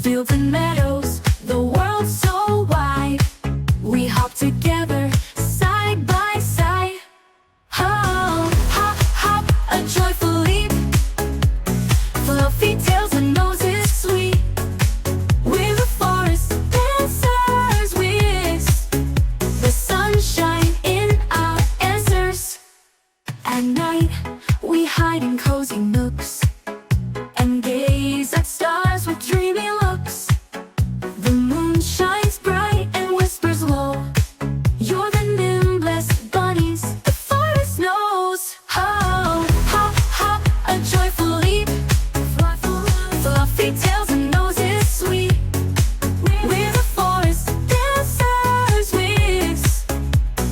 fields and meadows, the world so wide. We hop together, side by side. Oh, hop, hop, a joyful leap, fluffy tails and noses sweet. We're the forest dancers, whiz the sunshine in our answers. At night, we hide in cozy nooks and gaze at stars with dreamy looks. The moon shines bright and whispers low. You're the nimblest bunnies the forest knows. Oh, hop, hop, a joyful leap, fluffy tails and noses sweet. We're the forest dancers, whiz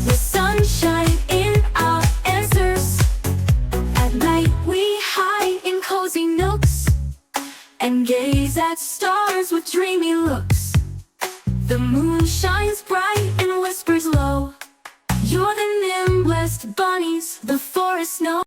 the sunshine in our answers. At night we hide in cozy nooks and gaze at stars with dreamy looks. The moon shines bright and whispers low. You're the nimblest bunnies the forest knows.